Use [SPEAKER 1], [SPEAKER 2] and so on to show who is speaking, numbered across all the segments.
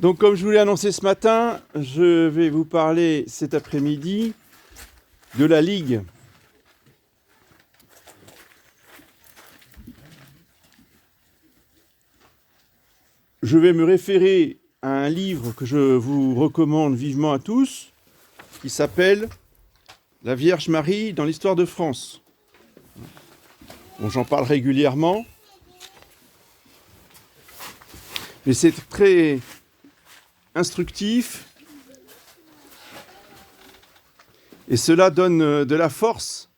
[SPEAKER 1] Donc, comme je vous l'ai annoncé ce matin, je vais vous parler cet après-midi de la Ligue. Je vais me référer à un livre que je vous recommande vivement à tous, qui s'appelle « La Vierge Marie dans l'histoire de France ». Bon, j'en parle régulièrement, mais c'est très instructif et cela donne de la force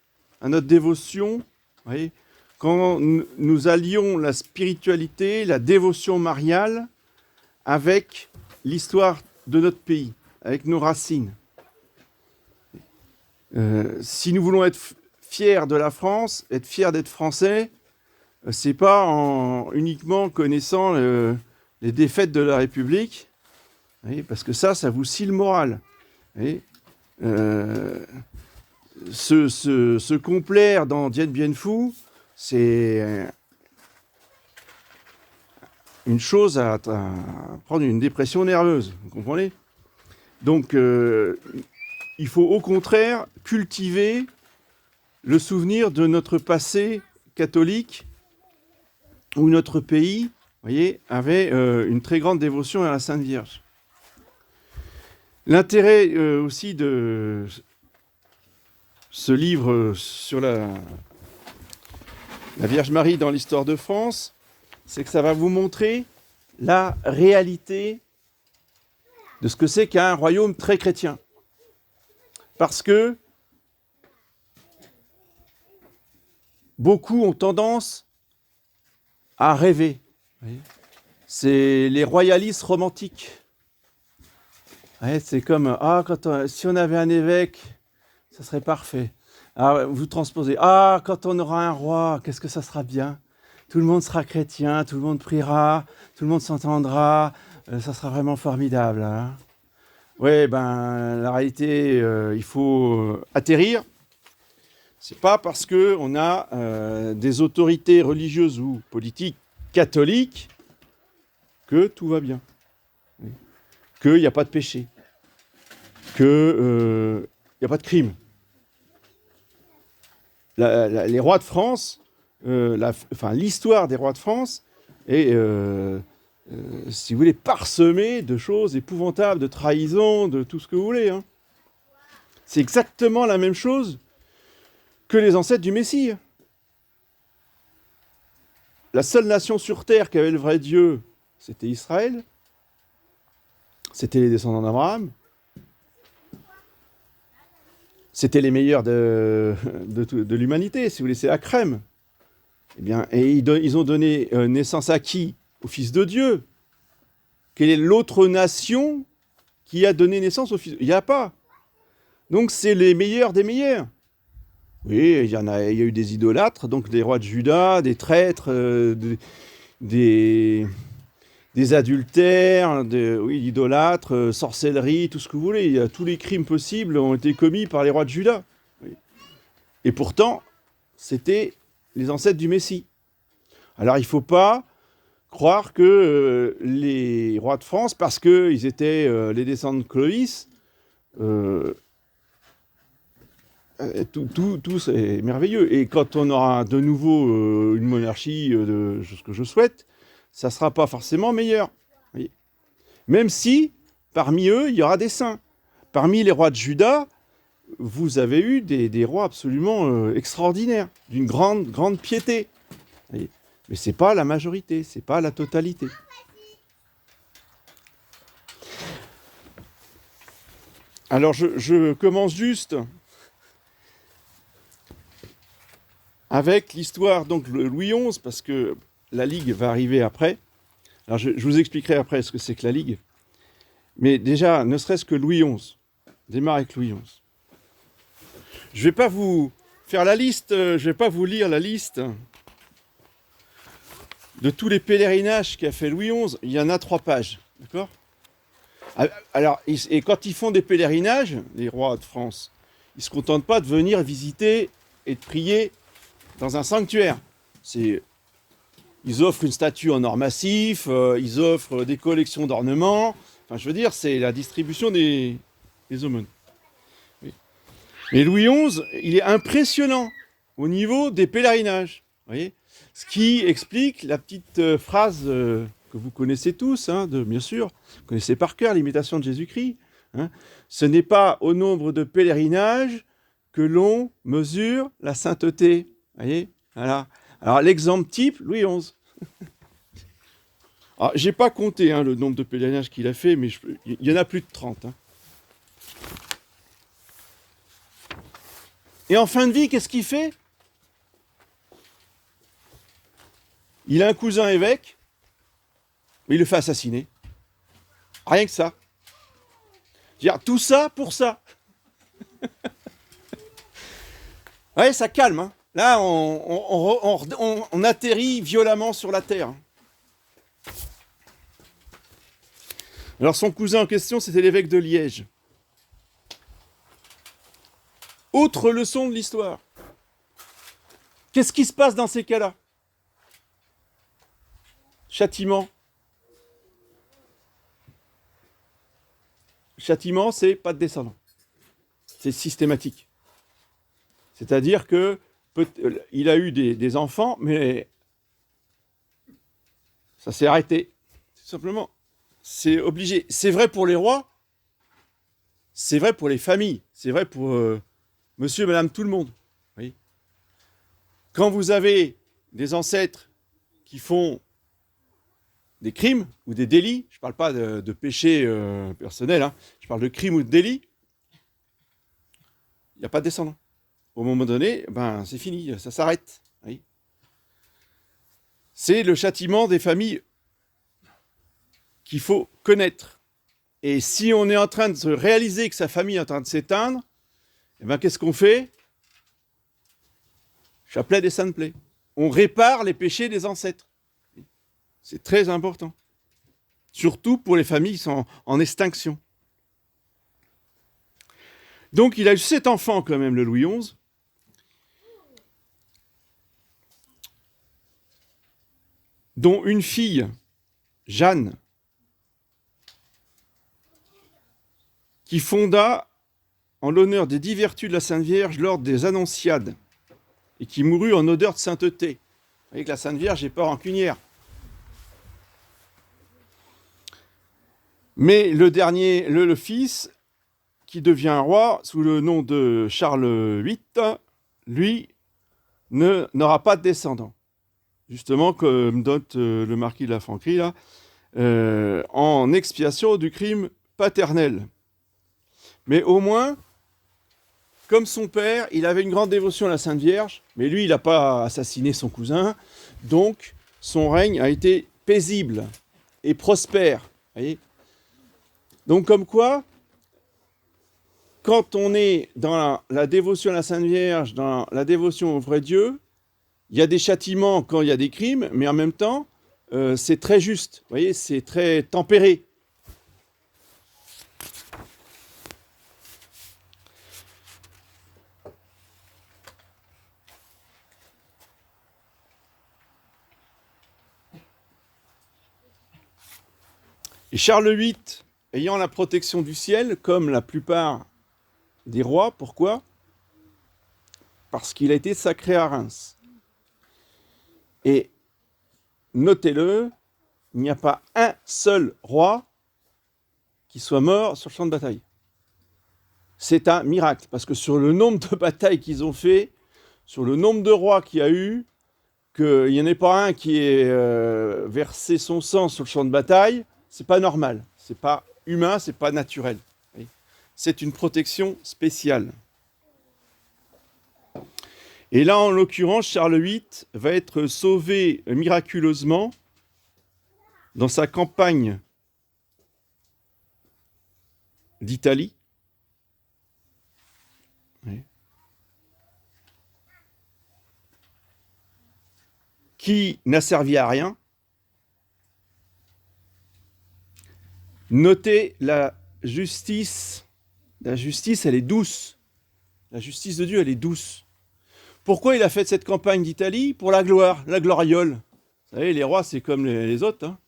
[SPEAKER 1] à notre dévotion. Vous voyez, quand nous allions la spiritualité, la dévotion mariale avec l'histoire de notre pays, avec nos racines. Si nous voulons être fiers de la France, être fiers d'être français, c'est pas en uniquement connaissant les défaites de la République, parce que ça vous scie le moral. Se complaire dans Dien Bien Phu, c'est une chose à prendre une dépression nerveuse, vous comprenez ? Donc, il faut au contraire cultiver le souvenir de notre passé catholique, où notre pays, voyez, avait une très grande dévotion à la Sainte Vierge. L'intérêt aussi de ce livre sur la Vierge Marie dans l'histoire de France, c'est que ça va vous montrer la réalité de ce que c'est qu'un royaume très chrétien. Parce que beaucoup ont tendance à rêver. C'est les royalistes romantiques. C'est comme, si on avait un évêque, ça serait parfait. Vous transposez, quand on aura un roi, qu'est-ce que ça sera bien ? Tout le monde sera chrétien, tout le monde priera, tout le monde s'entendra, ça sera vraiment formidable. Hein. Oui, la réalité, il faut atterrir. C'est pas parce qu'on a des autorités religieuses ou politiques catholiques que tout va bien. Qu'il n'y a pas de péché. Qu'il n'y a pas de crime. Les rois de France, l'histoire des rois de France est, si vous voulez, parsemée de choses épouvantables, de trahison, de tout ce que vous voulez. Hein. C'est exactement la même chose que les ancêtres du Messie. La seule nation sur terre qui avait le vrai Dieu, c'était Israël. C'était les descendants d'Abraham. C'était les meilleurs de l'humanité, si vous voulez, c'est la crème. Et ils ont donné naissance à qui ? Au Fils de Dieu. Quelle est l'autre nation qui a donné naissance au Fils de Dieu ? Il n'y a pas. Donc c'est les meilleurs des meilleurs. Oui, il y a eu des idolâtres, donc des rois de Juda, des traîtres, des adultères, idolâtres, sorcellerie, tout ce que vous voulez. Tous les crimes possibles ont été commis par les rois de Juda. Et pourtant, c'était les ancêtres du Messie. Alors il ne faut pas croire que les rois de France, parce qu'ils étaient les descendants de Clovis, tout c'est merveilleux. Et quand on aura de nouveau une monarchie, ce que je souhaite, ça ne sera pas forcément meilleur. Oui. Même si, parmi eux, il y aura des saints. Parmi les rois de Juda, vous avez eu des rois absolument extraordinaires, d'une grande piété. Oui. Mais ce n'est pas la majorité, ce n'est pas la totalité. Alors, je commence juste avec l'histoire, donc Louis XI, parce que la Ligue va arriver après. Alors, je vous expliquerai après ce que c'est que la Ligue. Mais déjà, ne serait-ce que Louis XI. Démarre avec Louis XI. Je ne vais pas vous faire la liste, je ne vais pas vous lire la liste de tous les pèlerinages qu'a fait Louis XI. Il y en a 3 pages, d'accord ? Alors, et quand ils font des pèlerinages, les rois de France, ils ne se contentent pas de venir visiter et de prier dans un sanctuaire. Ils offrent une statue en or massif, ils offrent des collections d'ornements, Enfin, je veux dire, c'est la distribution des aumônes. Oui. Mais Louis XI, il est impressionnant au niveau des pèlerinages. Vous voyez, ce qui explique la petite phrase que vous connaissez tous, hein, bien sûr, vous connaissez par cœur l'imitation de Jésus-Christ. Hein. Ce n'est pas au nombre de pèlerinages que l'on mesure la sainteté. Vous voyez, voilà. Alors l'exemple type, Louis XI. Alors, j'ai pas compté hein, le nombre de pèlerinages qu'il a fait, mais il y en a plus de 30. Hein. Et en fin de vie, qu'est-ce qu'il fait? Il a un cousin évêque, il le fait assassiner. Rien que ça. Dire tout ça pour ça. Ouais, ça calme. Hein. Là, on atterrit violemment sur la terre. Alors, son cousin en question, c'était l'évêque de Liège. Autre leçon de l'histoire. Qu'est-ce qui se passe dans ces cas-là? Châtiment. Châtiment, c'est pas de descendant. C'est systématique. C'est-à-dire que il a eu des enfants, mais ça s'est arrêté. Tout simplement. C'est obligé. C'est vrai pour les rois, c'est vrai pour les familles, c'est vrai pour monsieur, madame, tout le monde. Oui. Quand vous avez des ancêtres qui font des crimes ou des délits, je ne parle pas de péché personnel, hein, je parle de crimes ou de délits, il n'y a pas de descendant. Au moment donné, ben, c'est fini, ça s'arrête. Oui. C'est le châtiment des familles qu'il faut connaître. Et si on est en train de se réaliser que sa famille est en train de s'éteindre, eh ben, qu'est-ce qu'on fait? Chapelet des saintes plaies. On répare les péchés des ancêtres. C'est très important. Surtout pour les familles qui sont en extinction. Donc il a eu 7 enfants quand même, le Louis XI. Dont une fille, Jeanne, qui fonda en l'honneur des 10 vertus de la Sainte Vierge l'ordre des Annonciades et qui mourut en odeur de sainteté. Vous voyez que la Sainte Vierge n'est pas rancunière. Mais le dernier, le fils, qui devient roi sous le nom de Charles VIII, lui, n'aura pas de descendant. Justement, comme note le marquis de la Franquerie, là, en expiation du crime paternel. Mais au moins, comme son père, il avait une grande dévotion à la Sainte Vierge, mais lui, il n'a pas assassiné son cousin, donc son règne a été paisible et prospère. Voyez. Donc comme quoi, quand on est dans la dévotion à la Sainte Vierge, dans la dévotion au vrai Dieu, il y a des châtiments quand il y a des crimes, mais en même temps, c'est très juste, vous voyez, c'est très tempéré. Et Charles VIII, ayant la protection du ciel, comme la plupart des rois, pourquoi? Parce qu'il a été sacré à Reims. Et notez-le, il n'y a pas un seul roi qui soit mort sur le champ de bataille. C'est un miracle, parce que sur le nombre de batailles qu'ils ont fait, sur le nombre de rois qu'il y a eu, qu'il n'y en ait pas un qui ait versé son sang sur le champ de bataille, c'est pas normal, c'est pas humain, c'est pas naturel. C'est une protection spéciale. Et là, en l'occurrence, Charles VIII va être sauvé miraculeusement dans sa campagne d'Italie. Qui n'a servi à rien. Notez la justice. La justice, elle est douce. La justice de Dieu, elle est douce. Pourquoi il a fait cette campagne d'Italie? Pour la gloire, la gloriole. Vous savez, les rois, c'est comme les autres. Hein.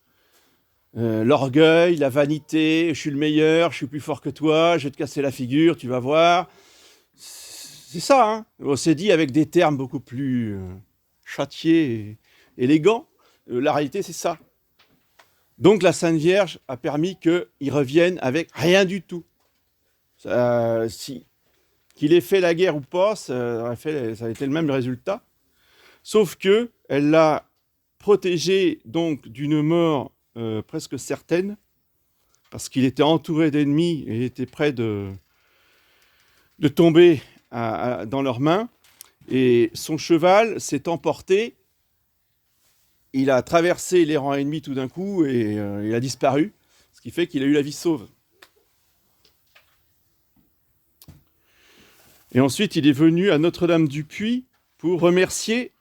[SPEAKER 1] l'orgueil, la vanité, je suis le meilleur, je suis plus fort que toi, je vais te casser la figure, tu vas voir. C'est ça, hein. On s'est dit avec des termes beaucoup plus châtiés et élégants. La réalité, c'est ça. Donc la Sainte Vierge a permis qu'ils reviennent avec rien du tout. Qu'il ait fait la guerre ou pas, ça a été le même résultat. Sauf que elle l'a protégé donc d'une mort presque certaine, parce qu'il était entouré d'ennemis et était près de tomber dans leurs mains. Et son cheval s'est emporté. Il a traversé les rangs ennemis tout d'un coup et il a disparu, ce qui fait qu'il a eu la vie sauve. Et ensuite, il est venu à Notre-Dame-du-Puy pour remercier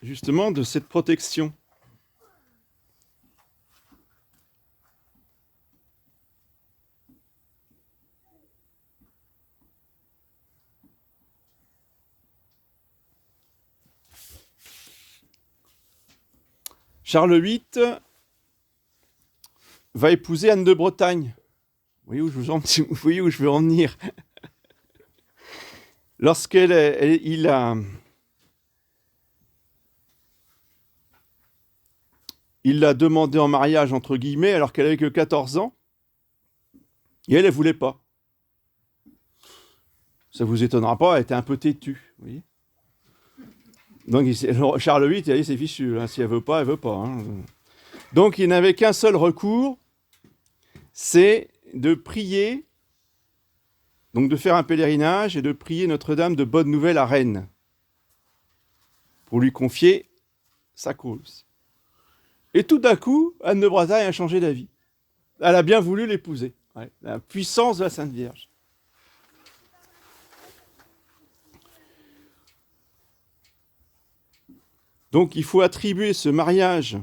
[SPEAKER 1] justement de cette protection. Charles VIII va épouser Anne de Bretagne. Vous voyez où je veux en venir. Il l'a demandé en mariage, entre guillemets, alors qu'elle avait que 14 ans. Et elle ne voulait pas. Ça ne vous étonnera pas, elle était un peu têtue. Vous voyez. Donc Charles VIII, il a dit c'est fichu. Hein, si elle ne veut pas, elle ne veut pas. Hein. Donc il n'avait qu'un seul recours, c'est de prier, donc de faire un pèlerinage et de prier Notre-Dame de Bonne Nouvelle à Rennes pour lui confier sa cause. Et tout d'un coup, Anne de Bretagne a changé d'avis. Elle a bien voulu l'épouser. Ouais, la puissance de la Sainte Vierge. Donc il faut attribuer ce mariage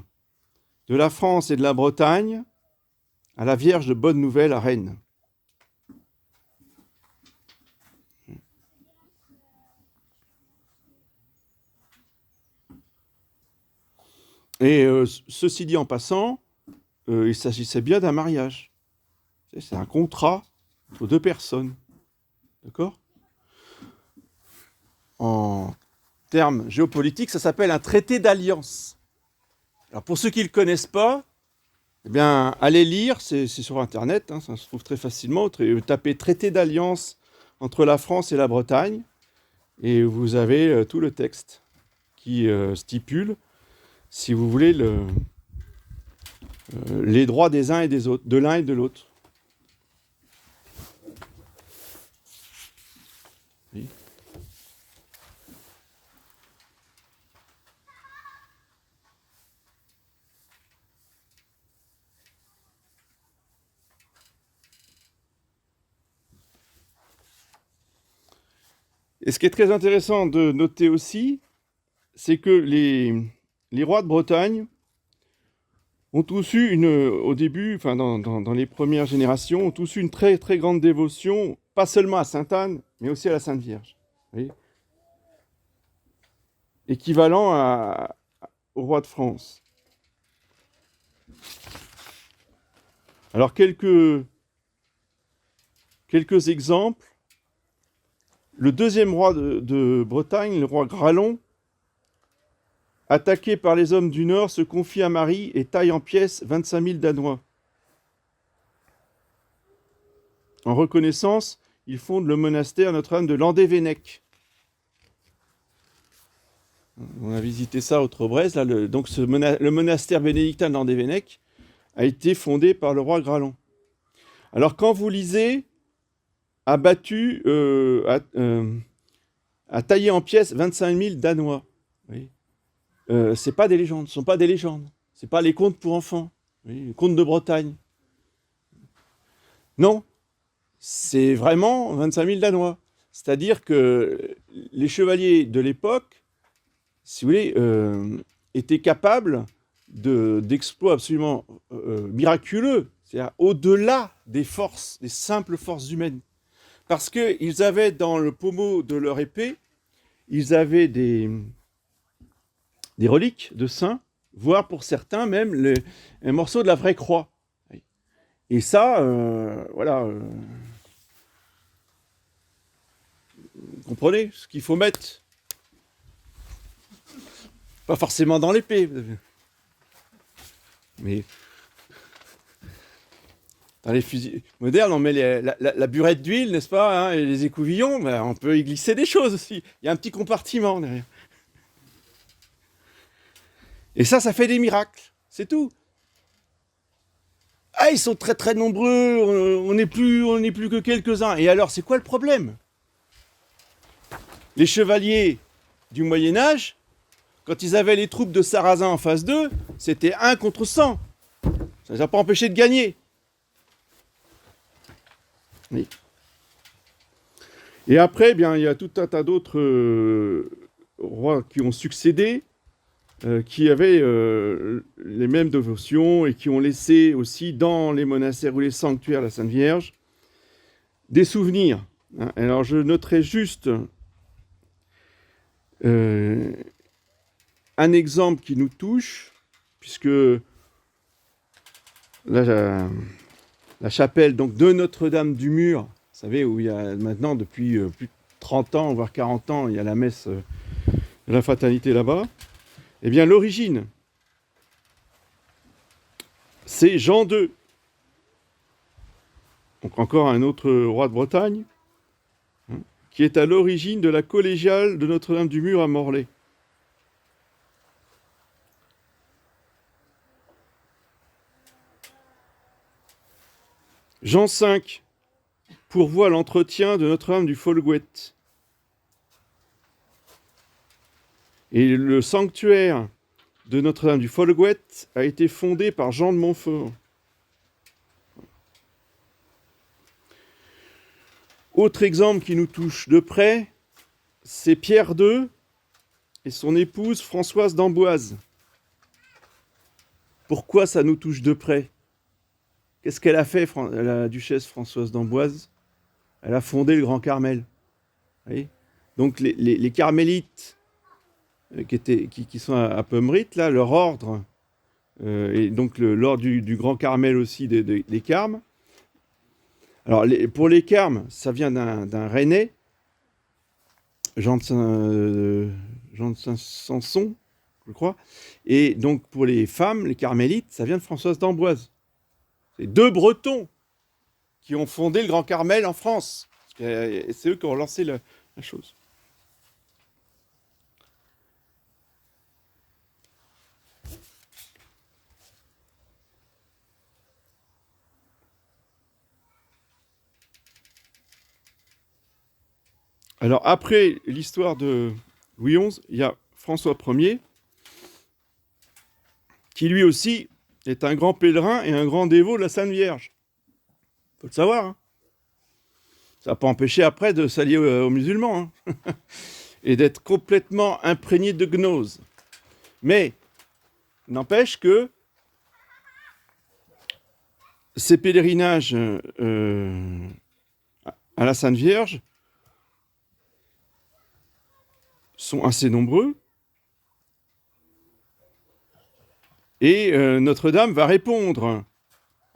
[SPEAKER 1] de la France et de la Bretagne à la Vierge de Bonne Nouvelle à Rennes. Et ceci dit en passant, il s'agissait bien d'un mariage. C'est un contrat entre deux personnes. D'accord ? En termes géopolitiques, ça s'appelle un traité d'alliance. Alors pour ceux qui ne le connaissent pas, eh bien, allez lire, c'est sur Internet, hein, ça se trouve très facilement. Tapez traité d'alliance entre la France et la Bretagne, et vous avez tout le texte qui stipule, si vous voulez, les droits des uns et des autres, de l'un et de l'autre. Oui. Et ce qui est très intéressant de noter aussi, c'est que les rois de Bretagne ont tous eu au début, enfin dans les premières générations, ont tous eu une très très grande dévotion, pas seulement à Sainte-Anne, mais aussi à la Sainte Vierge. Vous voyez ? Équivalent au roi de France. Alors quelques exemples. Le deuxième roi de Bretagne, le roi Gralon, attaqué par les hommes du Nord, se confie à Marie et taille en pièces 25 000 Danois. En reconnaissance, il fonde le monastère Notre-Dame de Landévennec. On a visité ça au Trobreuse. Donc le monastère bénédictin de Landévennec a été fondé par le roi Gralon. Alors quand vous lisez a taillé en pièces 25 000 Danois, oui. C'est pas des légendes, ce ne sont pas des légendes. Ce n'est pas les contes pour enfants, oui, les contes de Bretagne. Non, c'est vraiment 25 000 Danois. C'est-à-dire que les chevaliers de l'époque, si vous voulez, étaient capables d'exploits absolument miraculeux, c'est-à-dire au-delà des simples forces humaines. Parce qu'ils avaient dans le pommeau de leur épée, ils avaient des reliques de saints, voire pour certains même un morceau de la vraie croix. Et ça, voilà, vous comprenez ce qu'il faut mettre. Pas forcément dans l'épée, mais dans les fusils modernes, on met la burette d'huile, n'est-ce pas, hein, et les écouvillons, mais on peut y glisser des choses aussi. Il y a un petit compartiment derrière. Et ça fait des miracles, c'est tout. Ah, ils sont très très nombreux, on n'est plus que quelques-uns. Et alors, c'est quoi le problème? Les chevaliers du Moyen-Âge, quand ils avaient les troupes de Sarrasins en face d'eux, c'était 1 contre 100. Ça ne les a pas empêchés de gagner. Oui. Et après, bien, il y a tout un tas d'autres rois qui ont succédé, qui avaient les mêmes dévotions et qui ont laissé aussi dans les monastères ou les sanctuaires la Sainte Vierge des souvenirs. Hein. Alors je noterai juste un exemple qui nous touche, puisque la chapelle donc, de Notre-Dame du Mur, vous savez, où il y a maintenant depuis plus de 30 ans, voire 40 ans, il y a la messe de la fraternité là-bas, eh bien l'origine, c'est Jean II, donc encore un autre roi de Bretagne, hein, qui est à l'origine de la collégiale de Notre-Dame du Mur à Morlaix. Jean V pourvoit l'entretien de Notre-Dame du Folguet. Et le sanctuaire de Notre-Dame du Folguet a été fondé par Jean de Montfort. Autre exemple qui nous touche de près, c'est Pierre II et son épouse Françoise d'Amboise. Pourquoi ça nous touche de près? Qu'est-ce qu'elle a fait, la duchesse Françoise d'Amboise? Elle a fondé le Grand Carmel. Vous voyez, donc les carmélites qui sont à Pommerit, là, leur ordre, et donc l'ordre du Grand Carmel aussi des Carmes. Alors pour les Carmes, ça vient d'un Rennais, Jean de Saint-Sanson, je crois. Et donc pour les femmes, les carmélites, ça vient de Françoise d'Amboise. C'est 2 Bretons qui ont fondé le Grand Carmel en France. Et c'est eux qui ont lancé la chose. Alors après l'histoire de Louis XI, il y a François Ier, qui lui aussi est un grand pèlerin et un grand dévot de la Sainte Vierge. Faut le savoir. Hein. Ça n'a pas empêché après de s'allier aux musulmans hein. Et d'être complètement imprégné de gnose. Mais n'empêche que ces pèlerinages à la Sainte Vierge sont assez nombreux. Et Notre-Dame va répondre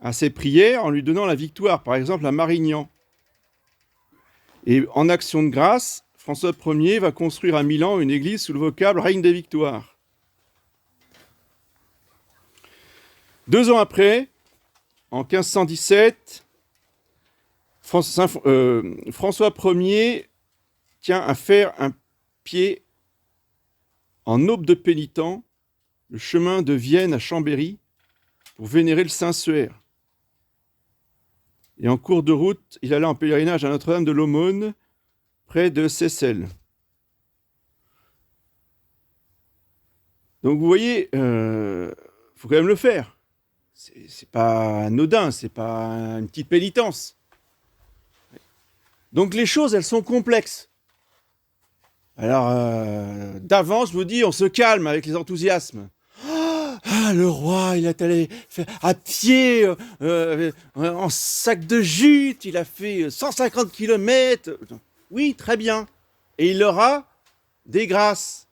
[SPEAKER 1] à ses prières en lui donnant la victoire, par exemple à Marignan. Et en action de grâce, François Ier va construire à Milan une église sous le vocable Règne des Victoires. 2 ans après, en 1517, François Ier tient à faire un pied en aube de pénitent, le chemin de Vienne à Chambéry, pour vénérer le Saint-Suaire. Et en cours de route, il alla en pèlerinage à Notre-Dame de l'Aumône, près de Seyssel. Donc vous voyez, faut quand même le faire. C'est pas anodin, c'est pas une petite pénitence. Donc les choses, elles sont complexes. Alors, d'avance, je vous dis, on se calme avec les enthousiasmes. Ah, le roi, il est allé faire à pied, en sac de jute, il a fait 150 km. Oui, très bien. Et il aura des grâces.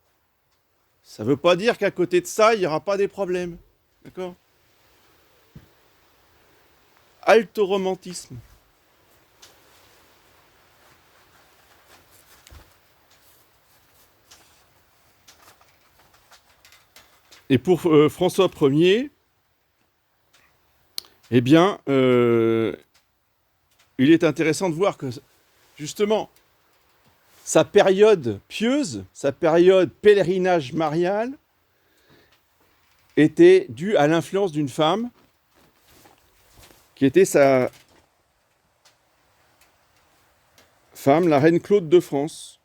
[SPEAKER 1] Ça ne veut pas dire qu'à côté de ça, il n'y aura pas des problèmes. D'accord ? alto-romantisme. Et pour François Ier, eh bien, il est intéressant de voir que, justement, sa période pieuse, sa période pèlerinage marial, était due à l'influence d'une femme qui était sa femme, la reine Claude de France.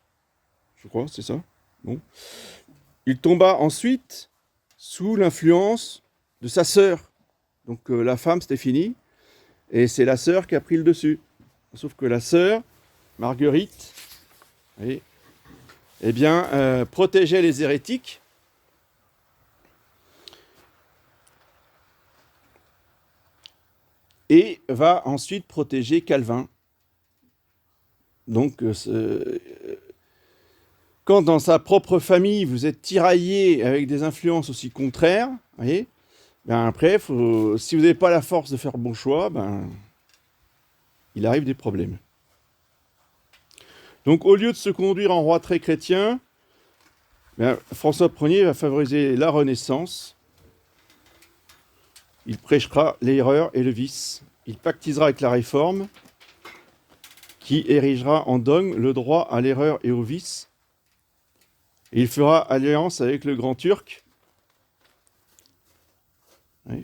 [SPEAKER 1] Je crois, c'est ça. Bon. Il tomba ensuite sous l'influence de sa sœur. Donc la femme, c'était fini. Et c'est la sœur qui a pris le dessus. Sauf que la sœur, Marguerite, oui, eh bien, protégeait les hérétiques. Et va ensuite protéger Calvin. Donc, quand dans sa propre famille, vous êtes tiraillé avec des influences aussi contraires, voyez, ben après, si vous n'avez pas la force de faire bon choix, ben, il arrive des problèmes. Donc, au lieu de se conduire en roi très chrétien, ben, François Ier va favoriser la Renaissance. Il prêchera l'erreur et le vice. Il pactisera avec la Réforme, qui érigera en dogme le droit à l'erreur et au vice. Et il fera alliance avec le Grand Turc, oui,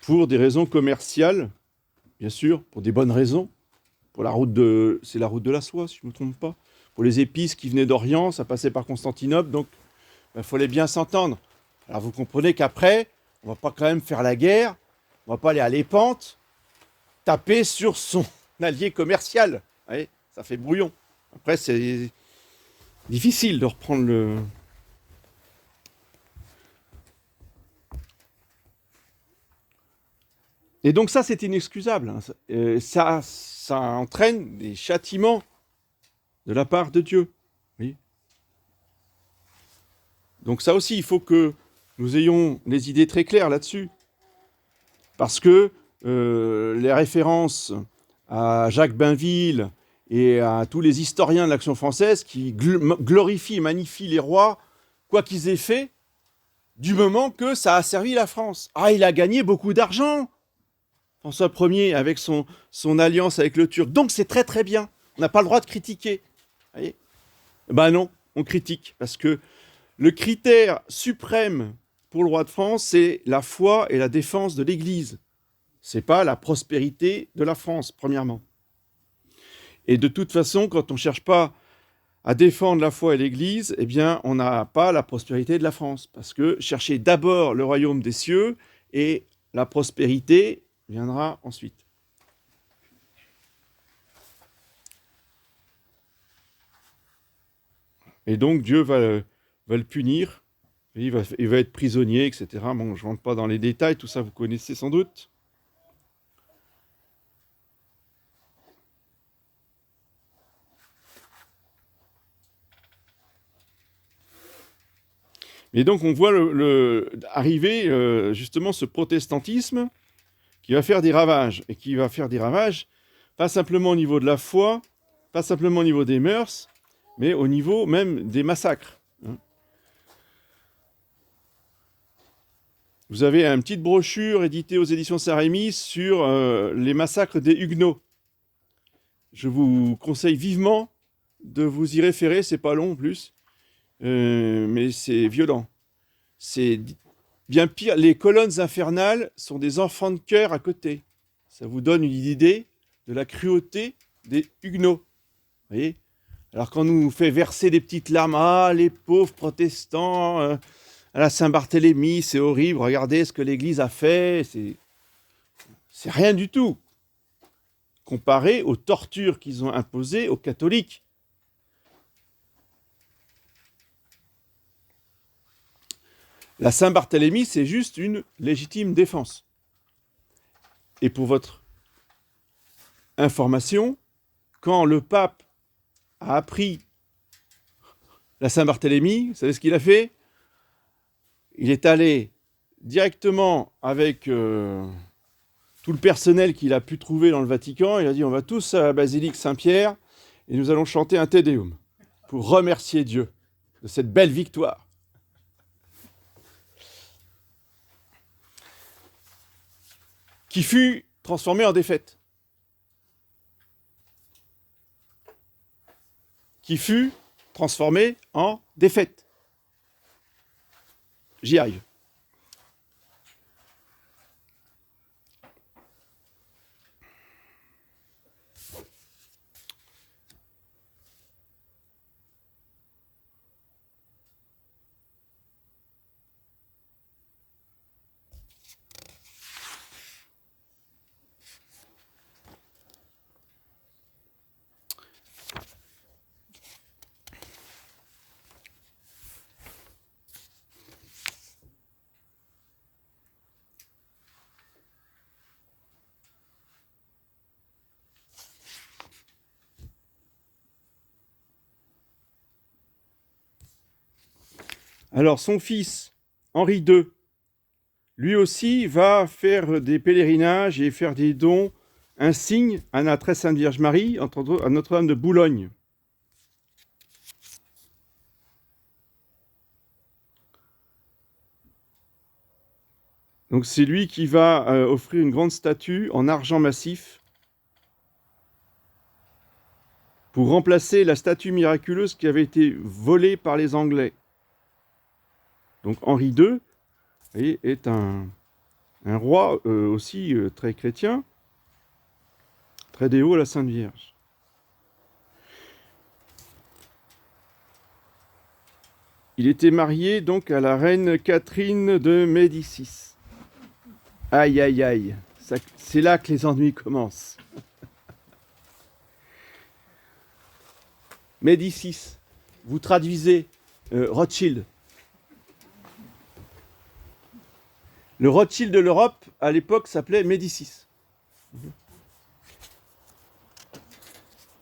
[SPEAKER 1] pour des raisons commerciales, bien sûr, pour des bonnes raisons. Pour c'est la route de la soie, si je ne me trompe pas. Pour les épices qui venaient d'Orient, ça passait par Constantinople, donc il fallait bien s'entendre. Alors vous comprenez qu'après, on ne va pas quand même faire la guerre, on ne va pas aller à l'épante, taper sur son allié commercial. Oui, ça fait brouillon. Après, c'est difficile de reprendre le... Et donc ça, c'est inexcusable. Ça entraîne des châtiments de la part de Dieu. Oui. Donc ça aussi, il faut que nous ayons des idées très claires là-dessus. Parce que les références à Jacques Bainville et à tous les historiens de l'Action française qui glorifient et magnifient les rois, quoi qu'ils aient fait, du moment que ça a servi la France. Ah, il a gagné beaucoup d'argent, François Ier, avec son alliance avec le Turc. Donc c'est très très bien. On n'a pas le droit de critiquer. Vous voyez ? Ben non, on critique. Parce que le critère suprême pour le roi de France, c'est la foi et la défense de l'Église. Ce n'est pas la prospérité de la France, premièrement. Et de toute façon, quand on ne cherche pas à défendre la foi et l'Église, eh bien, on n'a pas la prospérité de la France. Parce que cherchez d'abord le royaume des cieux et la prospérité viendra ensuite. Et donc, Dieu va le punir. Il va être prisonnier, etc. Bon, je ne rentre pas dans les détails, tout ça vous connaissez sans doute. Et donc on voit arriver justement ce protestantisme qui va faire des ravages, et qui va faire des ravages pas simplement au niveau de la foi, pas simplement au niveau des mœurs, mais au niveau même des massacres. Vous avez une petite brochure éditée aux éditions Saint-Rémy sur les massacres des Huguenots. Je vous conseille vivement de vous y référer, c'est pas long en plus. Mais c'est violent. C'est bien pire. Les colonnes infernales sont des enfants de cœur à côté. Ça vous donne une idée de la cruauté des Huguenots. Vous voyez ? Alors qu'on nous fait verser des petites larmes, ah, les pauvres protestants, à la Saint-Barthélemy, c'est horrible, regardez ce que l'Église a fait. C'est rien du tout, comparé aux tortures qu'ils ont imposées aux catholiques. La Saint-Barthélemy, c'est juste une légitime défense. Et pour votre information, quand le pape a appris la Saint-Barthélemy, vous savez ce qu'il a fait ? Il est allé directement avec tout le personnel qu'il a pu trouver dans le Vatican. Il a dit, on va tous à la basilique Saint-Pierre et nous allons chanter un Te Deum pour remercier Dieu de cette belle victoire. Qui fut transformée en défaite. Qui fut transformée en défaite. J'y arrive. Alors, son fils, Henri II, lui aussi va faire des pèlerinages et faire des dons, un signe à la très sainte Vierge Marie, à Notre-Dame de Boulogne. Donc, c'est lui qui va offrir une grande statue en argent massif pour remplacer la statue miraculeuse qui avait été volée par les Anglais. Donc Henri II, vous voyez, est un roi aussi très chrétien, très dévot à la Sainte Vierge. Il était marié donc à la reine Catherine de Médicis. Aïe, aïe, aïe, c'est là que les ennuis commencent. Médicis, vous traduisez Rothschild. Le Rothschild de l'Europe, à l'époque, s'appelait Médicis.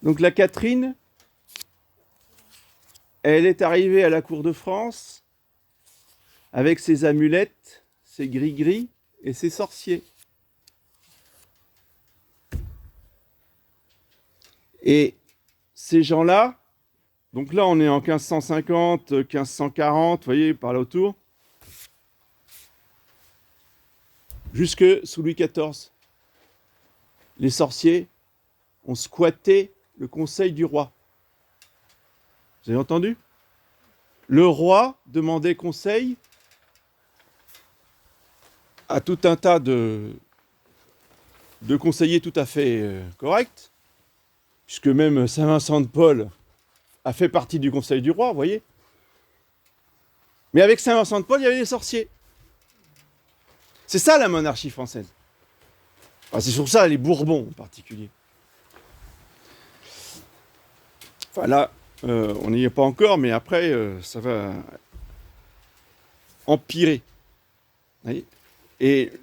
[SPEAKER 1] Donc la Catherine, elle est arrivée à la cour de France avec ses amulettes, ses gris-gris et ses sorciers. Et ces gens-là, donc là on est en 1550, 1540, vous voyez, par là autour, jusque sous Louis XIV. Les sorciers ont squatté le conseil du roi. Vous avez entendu? Le roi demandait conseil à tout un tas de conseillers tout à fait corrects, puisque même Saint-Vincent de Paul a fait partie du conseil du roi, vous voyez. Mais avec Saint-Vincent de Paul, il y avait des sorciers. C'est ça la monarchie française. Enfin, c'est sur ça les Bourbons en particulier. Enfin là, on n'y est pas encore, mais après, ça va empirer. Vous voyez. Et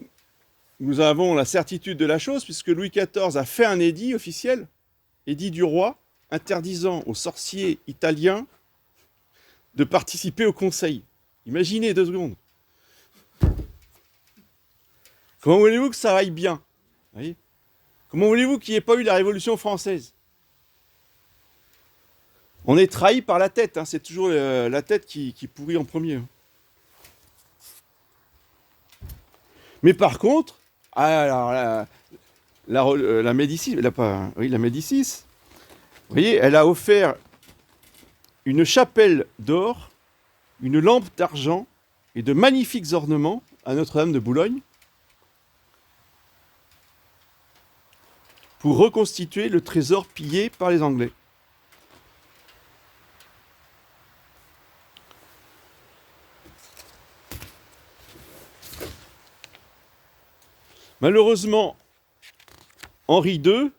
[SPEAKER 1] nous avons la certitude de la chose, puisque Louis XIV a fait un édit officiel, édit du roi, interdisant aux sorciers italiens de participer au conseil. Imaginez 2 secondes. Comment voulez-vous que ça aille bien? Vous voyez. Comment voulez-vous qu'il n'y ait pas eu la Révolution française? On est trahi par la tête, hein. C'est toujours la tête qui pourrit en premier. Hein. Mais par contre, alors, la Médicis, la Médicis, vous voyez, elle a offert une chapelle d'or, une lampe d'argent et de magnifiques ornements à Notre-Dame de Boulogne pour reconstituer le trésor pillé par les Anglais. Malheureusement, Henri II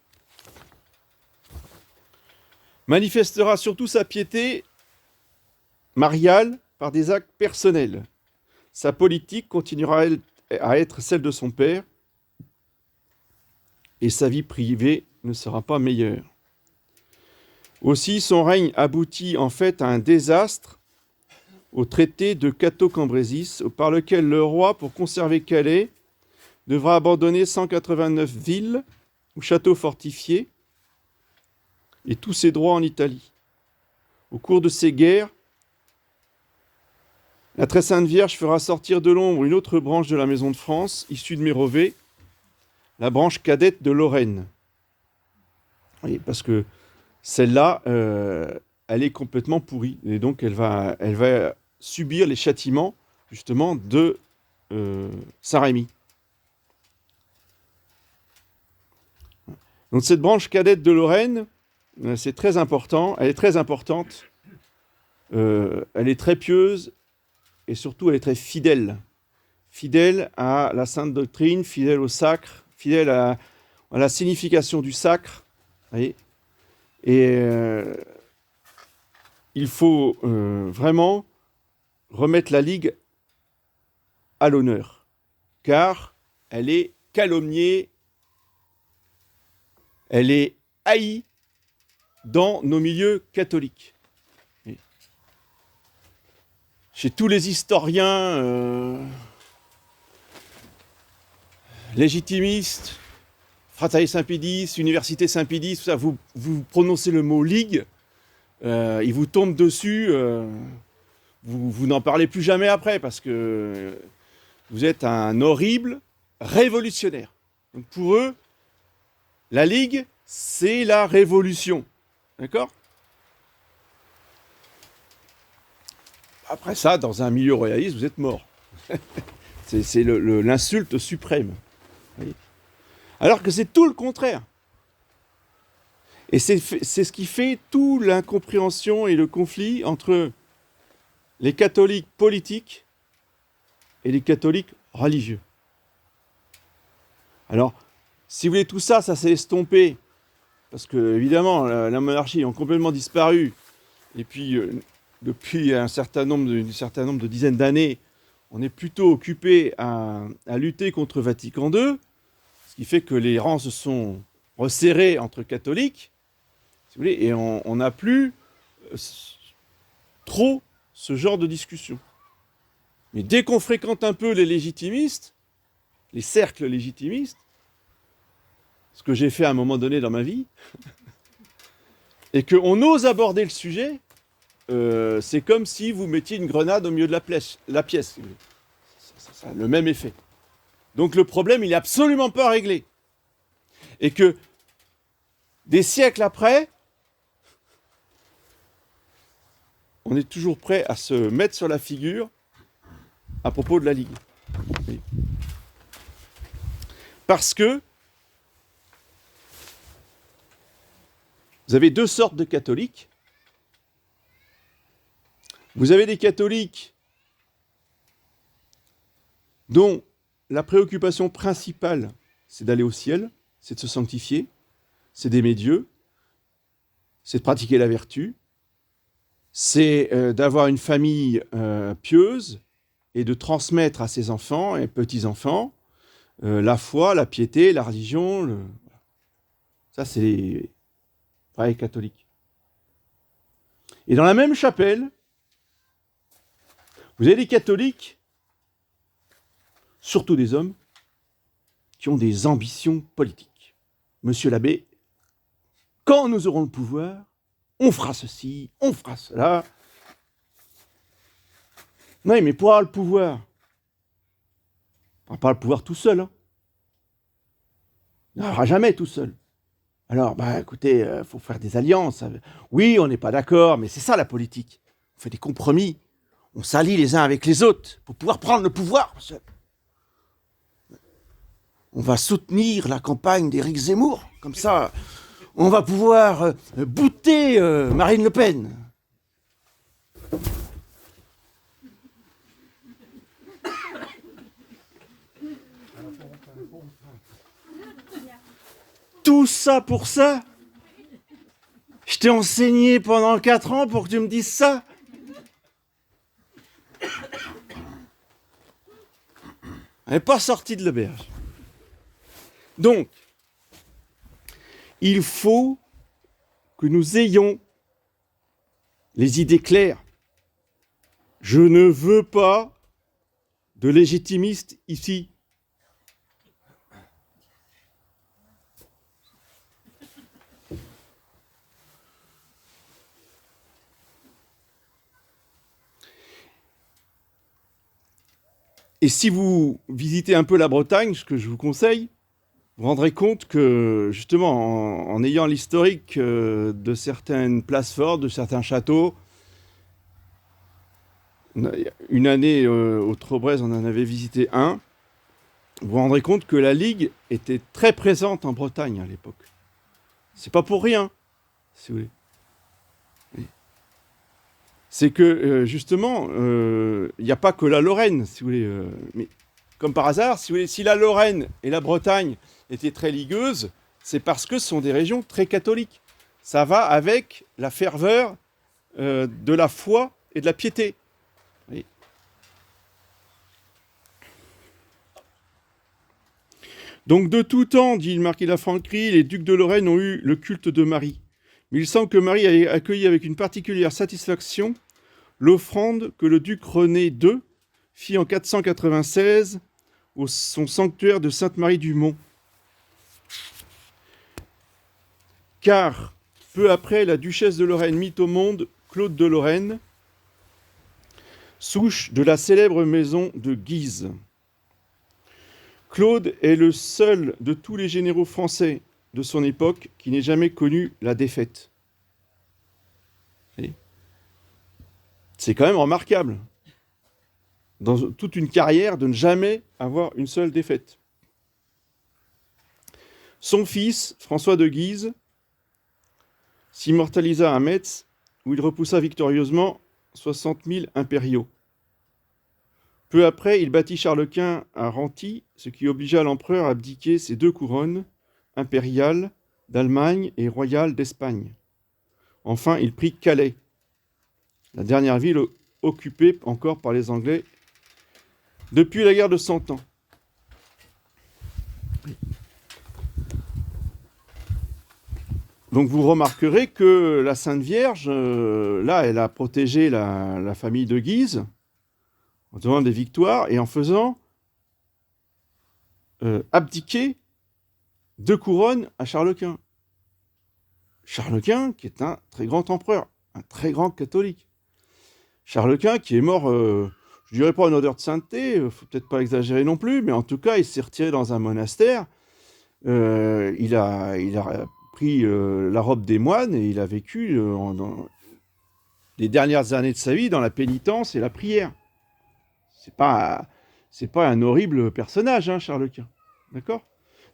[SPEAKER 1] manifestera surtout sa piété mariale par des actes personnels. Sa politique continuera à être celle de son père et sa vie privée ne sera pas meilleure. Aussi, son règne aboutit en fait à un désastre au traité de Cateau-Cambrésis, par lequel le roi, pour conserver Calais, devra abandonner 189 villes ou châteaux fortifiés et tous ses droits en Italie. Au cours de ces guerres, la très sainte Vierge fera sortir de l'ombre une autre branche de la Maison de France, issue de Mérovée, la branche cadette de Lorraine. Oui, parce que celle-là, elle est complètement pourrie. Et donc, elle va subir les châtiments, justement, de Saint-Rémy. Donc, cette branche cadette de Lorraine, c'est très important. Elle est très importante. Elle est très pieuse. Et surtout, elle est très fidèle. Fidèle à la sainte doctrine, fidèle au sacre, fidèle à la signification du sacre. Voyez. Et il faut vraiment remettre la Ligue à l'honneur, car elle est calomniée, elle est haïe dans nos milieux catholiques. Et chez tous les historiens légitimistes, Fratelli Saint-Pédis, Université Saint-Pédis, tout ça, vous prononcez le mot Ligue, il vous tombe dessus, vous n'en parlez plus jamais après, parce que vous êtes un horrible révolutionnaire. Donc pour eux, la Ligue, c'est la révolution. D'accord ? Après ça, dans un milieu royaliste, vous êtes mort. C'est l'insulte suprême. Vous voyez ? Alors que c'est tout le contraire. Et c'est ce qui fait toute l'incompréhension et le conflit entre les catholiques politiques et les catholiques religieux. Alors, si vous voulez, tout ça, ça s'est estompé, parce que, évidemment, la monarchie a complètement disparu, et puis, depuis un certain nombre de dizaines d'années, on est plutôt occupé à lutter contre Vatican II, ce qui fait que les rangs se sont resserrés entre catholiques, si vous voulez, et on n'a plus trop ce genre de discussion. Mais dès qu'on fréquente un peu les légitimistes, les cercles légitimistes, ce que j'ai fait à un moment donné dans ma vie, et qu'on ose aborder le sujet, c'est comme si vous mettiez une grenade au milieu de la pièce. Ça a le même effet. Donc le problème, il n'est absolument pas réglé. Et que des siècles après, on est toujours prêt à se mettre sur la figure à propos de la Ligue. Parce que vous avez deux sortes de catholiques. Vous avez des catholiques dont la préoccupation principale, c'est d'aller au ciel, c'est de se sanctifier, c'est d'aimer Dieu, c'est de pratiquer la vertu, c'est d'avoir une famille pieuse et de transmettre à ses enfants et petits-enfants la foi, la piété, la religion. Ça, c'est les vrais catholiques. Et dans la même chapelle, vous avez des catholiques, surtout des hommes, qui ont des ambitions politiques. Monsieur l'abbé, quand nous aurons le pouvoir, on fera ceci, on fera cela. Oui, mais pour avoir le pouvoir, on n'a pas le pouvoir tout seul. Hein. On n'aura jamais tout seul. Alors, écoutez, faut faire des alliances. Oui, on n'est pas d'accord, mais c'est ça la politique. On fait des compromis. On s'allie les uns avec les autres pour pouvoir prendre le pouvoir. On va soutenir la campagne d'Éric Zemmour. Comme ça, on va pouvoir bouter Marine Le Pen. Tout ça pour ça? Je t'ai enseigné pendant 4 ans pour que tu me dises ça? Elle n'est pas sortie de l'auberge. Donc, il faut que nous ayons les idées claires. Je ne veux pas de légitimistes ici. Et si vous visitez un peu la Bretagne, ce que je vous conseille, vous rendrez compte que, justement, en ayant l'historique de certaines places fortes, de certains châteaux, une année au Trobrez, on en avait visité un, vous vous rendrez compte que la Ligue était très présente en Bretagne à l'époque. C'est pas pour rien, si vous voulez. Oui. C'est que, justement, il n'y a pas que la Lorraine, si vous voulez. Mais comme par hasard, si vous voulez, si la Lorraine et la Bretagne étaient très ligueuses, c'est parce que ce sont des régions très catholiques. Ça va avec la ferveur de la foi et de la piété. Oui. Donc de tout temps, dit le marquis de la Franquerie, les ducs de Lorraine ont eu le culte de Marie. Mais il semble que Marie ait accueilli avec une particulière satisfaction l'offrande que le duc René II fit en 496 au son sanctuaire de Sainte-Marie-du-Mont. Car, peu après, la duchesse de Lorraine mit au monde Claude de Lorraine, souche de la célèbre maison de Guise. Claude est le seul de tous les généraux français de son époque qui n'ait jamais connu la défaite. C'est quand même remarquable, dans toute une carrière, de ne jamais avoir une seule défaite. Son fils, François de Guise, s'immortalisa à Metz, où il repoussa victorieusement 60 000 impériaux. Peu après, il battit Charles Quint à Renty, ce qui obligea l'empereur à abdiquer ses 2 couronnes, impériale d'Allemagne et royale d'Espagne. Enfin, il prit Calais, la dernière ville occupée encore par les Anglais depuis la guerre de 100 Ans. Donc vous remarquerez que la Sainte Vierge, là, elle a protégé la famille de Guise, en donnant des victoires et en faisant abdiquer 2 couronnes à Charles Quint. Charles Quint, qui est un très grand empereur, un très grand catholique. Charles Quint, qui est mort, je dirais pas en odeur de sainteté, faut peut-être pas exagérer non plus, mais en tout cas, il s'est retiré dans un monastère. Il a pris la robe des moines et il a vécu dans les dernières années de sa vie dans la pénitence et la prière. C'est pas un horrible personnage, hein, Charles Quint. D'accord ?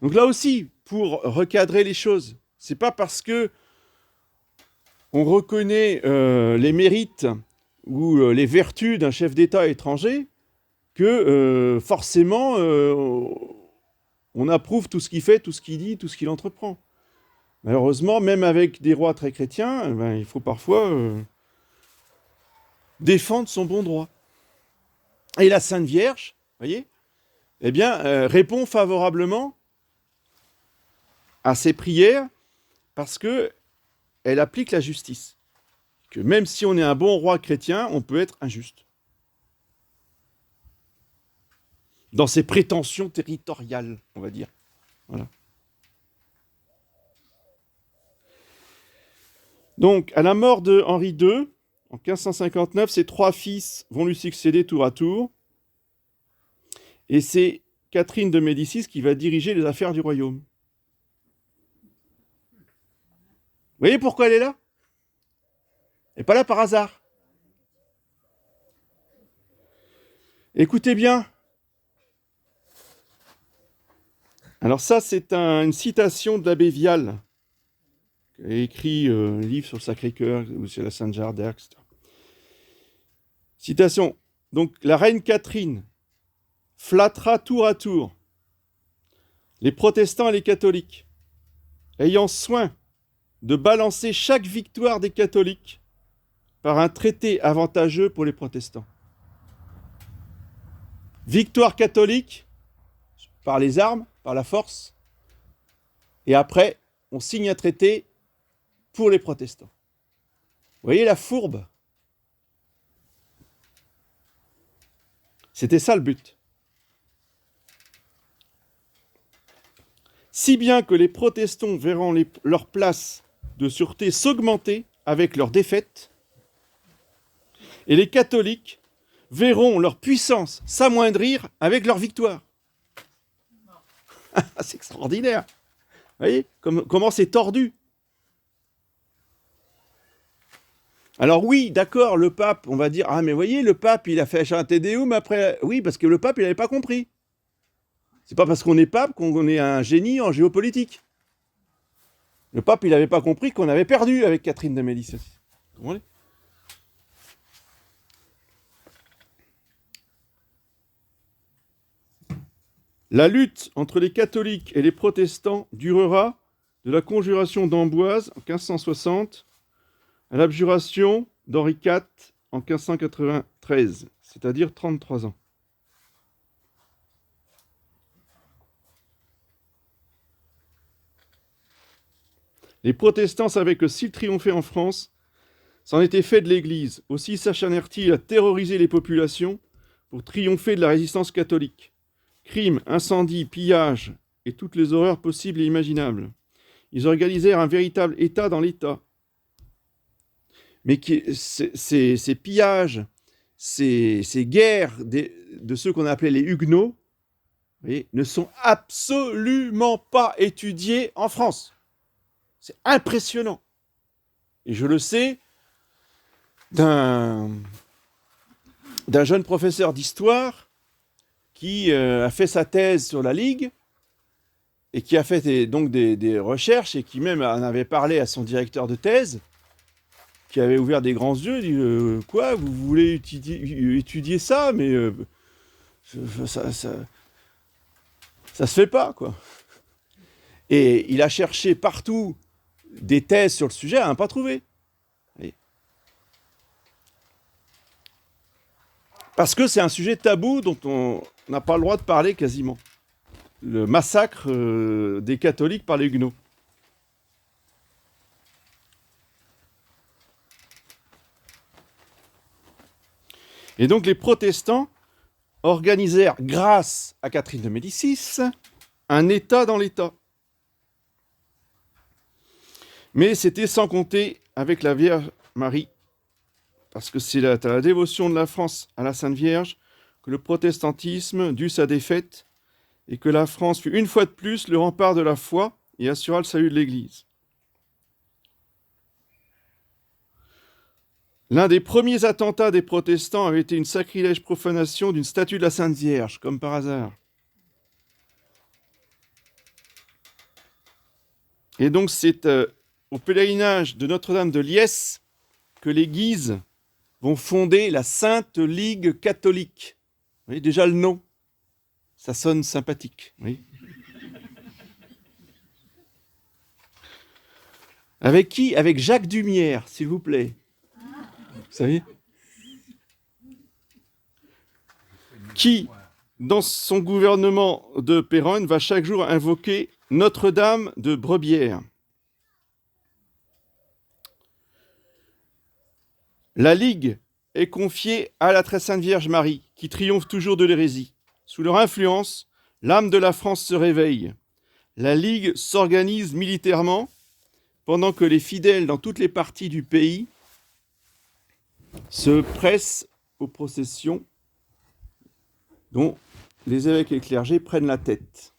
[SPEAKER 1] Donc là aussi, pour recadrer les choses, c'est pas parce que on reconnaît les mérites ou les vertus d'un chef d'État étranger que forcément on approuve tout ce qu'il fait, tout ce qu'il dit, tout ce qu'il entreprend. Malheureusement, même avec des rois très chrétiens, il faut parfois défendre son bon droit. Et la Sainte Vierge, voyez, eh bien, répond favorablement à ces prières parce que elle applique la justice. Que même si on est un bon roi chrétien, on peut être injuste. Dans ses prétentions territoriales, on va dire. Voilà. Donc, à la mort de Henri II, en 1559, ses 3 fils vont lui succéder tour à tour. Et c'est Catherine de Médicis qui va diriger les affaires du royaume. Vous voyez pourquoi elle est là ? Elle n'est pas là par hasard. Écoutez bien. Alors ça, c'est une citation de l'abbé Vial, qui a écrit un livre sur le Sacré-Cœur ou sur la Sainte-Jarre d'Arc, etc. Citation. Donc, la reine Catherine flattera tour à tour les protestants et les catholiques, ayant soin de balancer chaque victoire des catholiques par un traité avantageux pour les protestants. Victoire catholique par les armes, par la force, et après, on signe un traité pour les protestants. Vous voyez la fourbe ? C'était ça le but. Si bien que les protestants verront leur place de sûreté s'augmenter avec leur défaite, et les catholiques verront leur puissance s'amoindrir avec leur victoire. C'est extraordinaire. Vous voyez comment c'est tordu. Alors oui, d'accord, le pape, on va dire, ah mais voyez, le pape, il a fait un Te Deum après... Oui, parce que le pape, il n'avait pas compris. C'est pas parce qu'on est pape qu'on est un génie en géopolitique. Le pape, il n'avait pas compris qu'on avait perdu avec Catherine de Médicis. Vous comprenez ? La lutte entre les catholiques et les protestants durera de la conjuration d'Amboise en 1560 à l'abjuration d'Henri IV en 1593, c'est-à-dire 33 ans. Les protestants savaient que s'ils triomphaient en France, c'en était fait de l'Église. Aussi s'acharnèrent-ils à terroriser les populations pour triompher de la résistance catholique. Crimes, incendies, pillages et toutes les horreurs possibles et imaginables. Ils organisèrent un véritable État dans l'État. Mais ces pillages, ces guerres de ceux qu'on appelait les Huguenots, vous voyez, ne sont absolument pas étudiés en France. C'est impressionnant. Et je le sais d'un jeune professeur d'histoire qui a fait sa thèse sur la Ligue et qui a fait des recherches et qui même en avait parlé à son directeur de thèse, qui avait ouvert des grands yeux, dit quoi, vous voulez étudier ça, mais ça se fait pas, quoi. Et il a cherché partout des thèses sur le sujet, à n'a pas trouvé. Parce que c'est un sujet tabou dont on n'a pas le droit de parler quasiment. Le massacre des catholiques par les Huguenots. Et donc les protestants organisèrent, grâce à Catherine de Médicis, un État dans l'État. Mais c'était sans compter avec la Vierge Marie, parce que c'est à la dévotion de la France à la Sainte Vierge que le protestantisme dut sa défaite et que la France fut une fois de plus le rempart de la foi et assura le salut de l'Église. L'un des premiers attentats des protestants avait été une sacrilège profanation d'une statue de la Sainte Vierge, comme par hasard. Et donc c'est au pèlerinage de Notre-Dame de Liesse que les Guises vont fonder la Sainte Ligue catholique. Vous voyez déjà le nom, ça sonne sympathique. Oui. Avec qui ? Avec Jacques Dumière, s'il vous plaît. Vous savez ? Qui, dans son gouvernement de Péronne, va chaque jour invoquer Notre-Dame de Brebières. La Ligue est confiée à la très sainte Vierge Marie, qui triomphe toujours de l'hérésie. Sous leur influence, l'âme de la France se réveille. La Ligue s'organise militairement, pendant que les fidèles dans toutes les parties du pays se pressent aux processions dont les évêques et les clergés prennent la tête.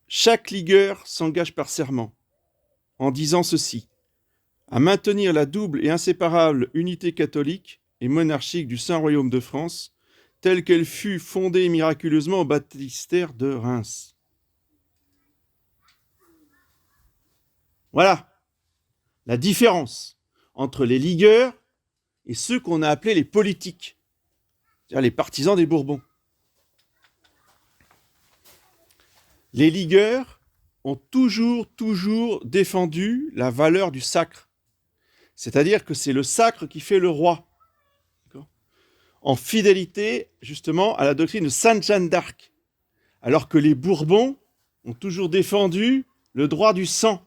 [SPEAKER 1] Chaque ligueur s'engage par serment en disant ceci: à maintenir la double et inséparable unité catholique et monarchique du Saint-Royaume de France, telle qu'elle fut fondée miraculeusement au baptistère de Reims. Voilà la différence entre les ligueurs et ceux qu'on a appelés les politiques, c'est-à-dire les partisans des Bourbons. Les ligueurs ont toujours défendu la valeur du sacre. C'est-à-dire que c'est le sacre qui fait le roi. D'accord ? En fidélité, justement, à la doctrine de Sainte Jeanne d'Arc. Alors que les Bourbons ont toujours défendu le droit du sang.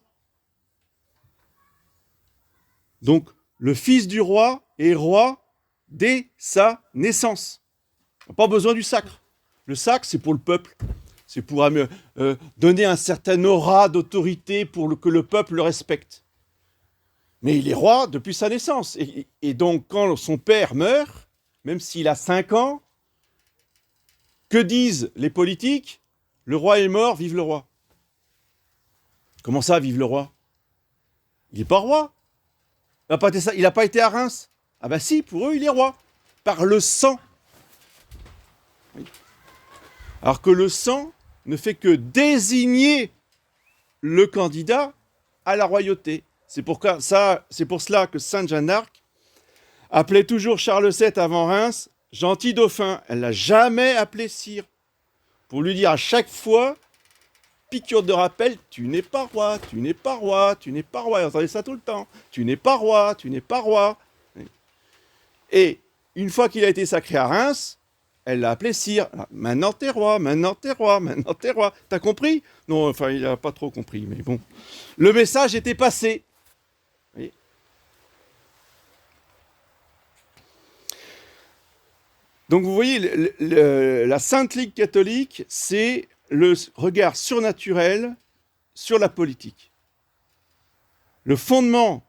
[SPEAKER 1] Donc, le fils du roi est roi dès sa naissance. Il n'a pas besoin du sacre. Le sacre, c'est pour le peuple. C'est pour donner un certain aura d'autorité pour que le peuple le respecte. Mais il est roi depuis sa naissance. Et donc, quand son père meurt, même s'il a 5 ans, que disent les politiques? Le roi est mort, vive le roi. Comment ça, vive le roi? Il n'est pas roi. Il n'a pas été à Reims. Ah bah si, pour eux, il est roi. Par le sang. Oui. Alors que le sang ne fait que désigner le candidat à la royauté. C'est pour cela que Sainte Jeanne d'Arc appelait toujours Charles VII avant Reims gentil dauphin. Elle l'a jamais appelé sire. Pour lui dire à chaque fois, piqûre de rappel, tu n'es pas roi, tu n'es pas roi, tu n'es pas roi. Vous entendez ça tout le temps. Tu n'es pas roi, tu n'es pas roi. Et une fois qu'il a été sacré à Reims, elle l'a appelé sire. Alors, maintenant t'es roi, maintenant t'es roi, maintenant t'es roi. T'as compris? Non, enfin, il n'a pas trop compris, mais bon. Le message était passé. Vous voyez. Donc vous voyez, la Sainte Ligue catholique, c'est le regard surnaturel sur la politique. Le fondement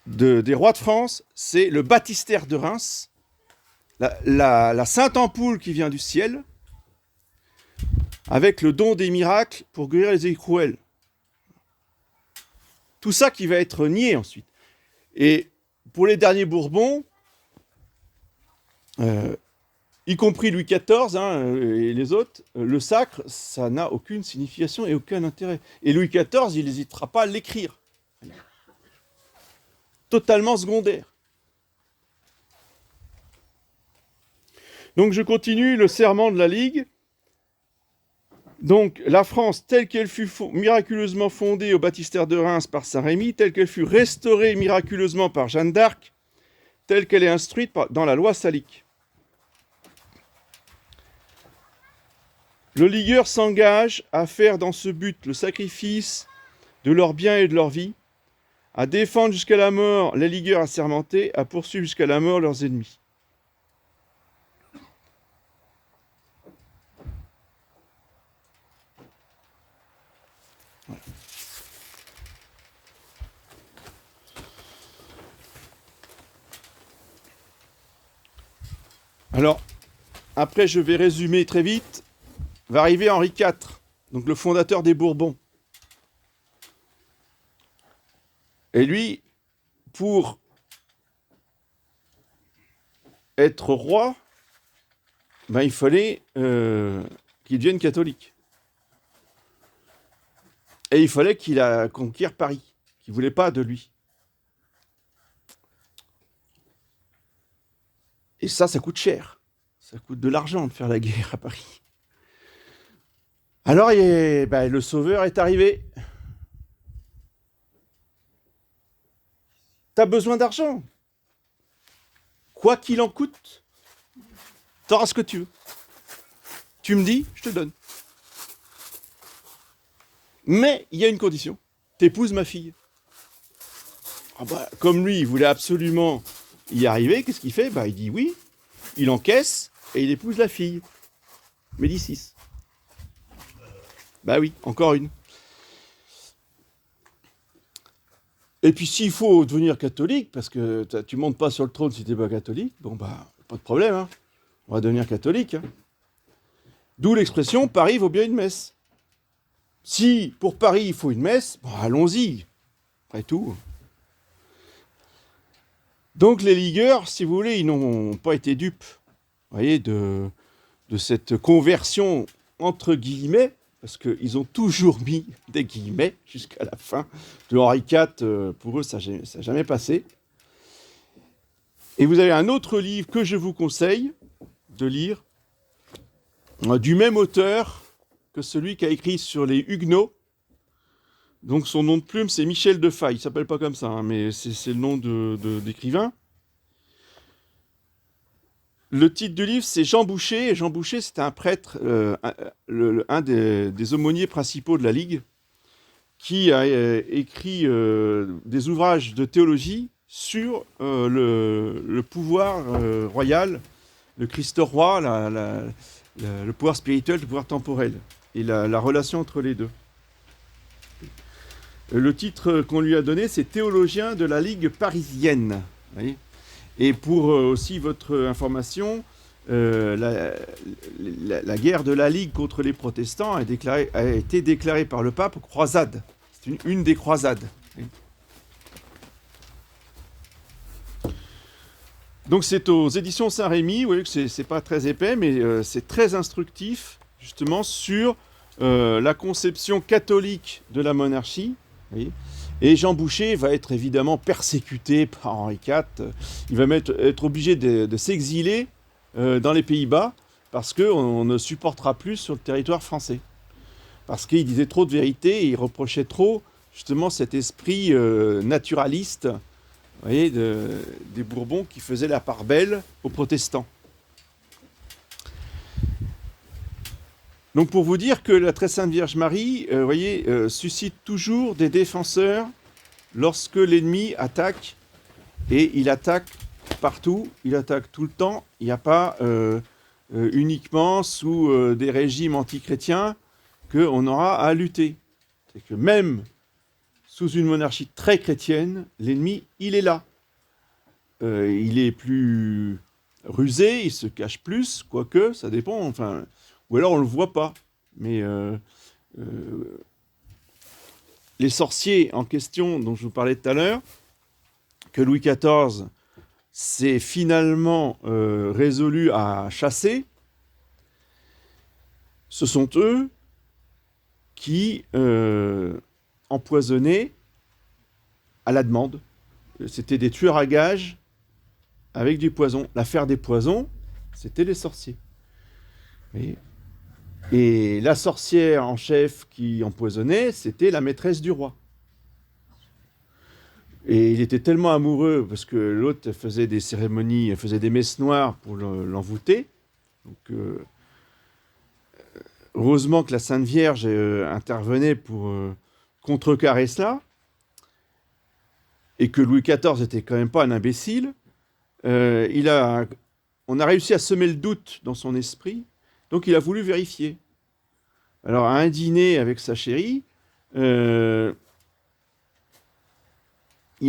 [SPEAKER 1] des rois de France, c'est le baptistère de Reims, la sainte ampoule qui vient du ciel, avec le don des miracles pour guérir les écrouelles. Tout ça qui va être nié ensuite. Et pour les derniers Bourbons, y compris Louis XIV et les autres, le sacre, ça n'a aucune signification et aucun intérêt. Et Louis XIV, il n'hésitera pas à l'écrire. Totalement secondaire. Donc je continue le serment de la Ligue. Donc la France, telle qu'elle fut miraculeusement fondée au baptistère de Reims par Saint-Rémy, telle qu'elle fut restaurée miraculeusement par Jeanne d'Arc, telle qu'elle est instruite dans la loi salique. Le ligueur s'engage à faire dans ce but le sacrifice de leurs biens et de leur vie, à défendre jusqu'à la mort les ligueurs assermentés, à poursuivre jusqu'à la mort leurs ennemis. Voilà. Alors, après je vais résumer très vite. Va arriver Henri IV, donc le fondateur des Bourbons. Et lui, pour être roi, il fallait qu'il devienne catholique. Et il fallait qu'il conquiert Paris, qu'il ne voulait pas de lui. Et ça coûte cher. Ça coûte de l'argent de faire la guerre à Paris. Alors, le sauveur est arrivé. T'as besoin d'argent. Quoi qu'il en coûte, t'auras ce que tu veux. Tu me dis, je te donne. Mais il y a une condition. T'épouses ma fille. Comme lui, il voulait absolument y arriver, qu'est-ce qu'il fait? Il dit oui, il encaisse et il épouse la fille. Médicis. Oui, encore une. Et puis s'il faut devenir catholique, parce que tu montes pas sur le trône si t'es pas catholique, pas de problème, hein. On va devenir catholique. Hein. D'où l'expression « Paris vaut bien une messe ». Si pour Paris il faut une messe, allons-y, après tout. Donc les ligueurs, si vous voulez, ils n'ont pas été dupes, vous voyez, de cette conversion entre guillemets, parce qu'ils ont toujours mis des guillemets jusqu'à la fin. De Henri IV, pour eux, ça n'a jamais passé. Et vous avez un autre livre que je vous conseille de lire, du même auteur que celui qui a écrit sur les Huguenots. Donc son nom de plume, c'est Michel de Faye. Il ne s'appelle pas comme ça, mais c'est le nom d'écrivain. Le titre du livre, c'est Jean Boucher. Et Jean Boucher, c'était un prêtre, un des aumôniers principaux de la Ligue, qui a écrit des ouvrages de théologie sur le pouvoir royal, le Christ roi, le pouvoir spirituel, le pouvoir temporel, et la relation entre les deux. Le titre qu'on lui a donné, c'est Théologien de la Ligue parisienne. Vous voyez. Et pour aussi votre information, la guerre de la Ligue contre les protestants a été déclarée par le pape croisade. C'est une des croisades. Donc c'est aux éditions Saint-Rémy, vous voyez que c'est pas très épais, mais c'est très instructif justement sur la conception catholique de la monarchie. Vous voyez. Et Jean Boucher va être évidemment persécuté par Henri IV. Il va être obligé de s'exiler dans les Pays-Bas parce qu'on ne supportera plus sur le territoire français. Parce qu'il disait trop de vérité et il reprochait trop justement cet esprit naturaliste, vous voyez, des Bourbons qui faisaient la part belle aux protestants. Donc pour vous dire que la très sainte Vierge Marie, vous voyez, suscite toujours des défenseurs lorsque l'ennemi attaque, et il attaque partout, il attaque tout le temps. Il n'y a pas uniquement sous des régimes antichrétiens qu'on aura à lutter. C'est que même sous une monarchie très chrétienne, l'ennemi, il est là. Il est plus rusé, il se cache plus, quoique, ça dépend, enfin, ou alors on ne le voit pas. Mais les sorciers en question, dont je vous parlais tout à l'heure, que Louis XIV s'est finalement résolu à chasser, ce sont eux qui empoisonnaient à la demande. C'était des tueurs à gages avec du poison. L'affaire des poisons, c'était les sorciers. Et la sorcière en chef qui empoisonnait, c'était la maîtresse du roi. Et il était tellement amoureux, parce que l'autre faisait des cérémonies, faisait des messes noires pour l'envoûter. Donc, heureusement que la Sainte Vierge intervenait pour contrecarrer cela, et que Louis XIV n'était quand même pas un imbécile. On a réussi à semer le doute dans son esprit, donc il a voulu vérifier. Alors, à un dîner avec sa chérie, il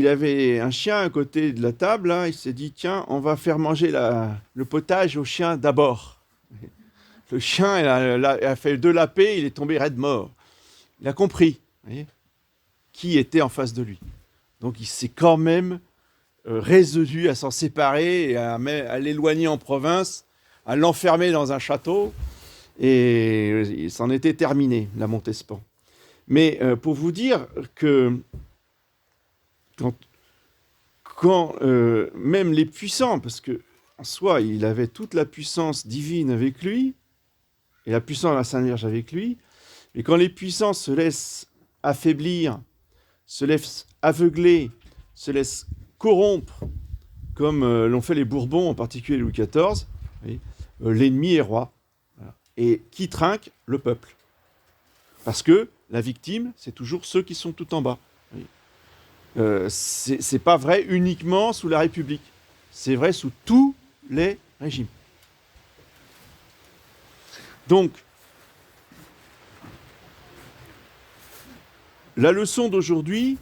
[SPEAKER 1] avait un chien à côté de la table, là, il s'est dit, tiens, on va faire manger le potage au chien d'abord. Le chien, il a fait 2 lapés, il est tombé raide mort. Il a compris, vous voyez, qui était en face de lui. Donc il s'est quand même résolu à s'en séparer, et à l'éloigner en province, à l'enfermer dans un château, et il s'en était terminé, la Montespan. Mais pour vous dire que quand même les puissants, parce que en soi, il avait toute la puissance divine avec lui, et la puissance de la Sainte Vierge avec lui, et quand les puissants se laissent affaiblir, se laissent aveugler, se laissent corrompre, comme l'ont fait les Bourbons, en particulier Louis XIV, l'ennemi est roi. Voilà. Et qui trinque? Le peuple. Parce que la victime, c'est toujours ceux qui sont tout en bas. C'est pas vrai uniquement sous la République. C'est vrai sous tous les régimes. Donc, la leçon d'aujourd'hui,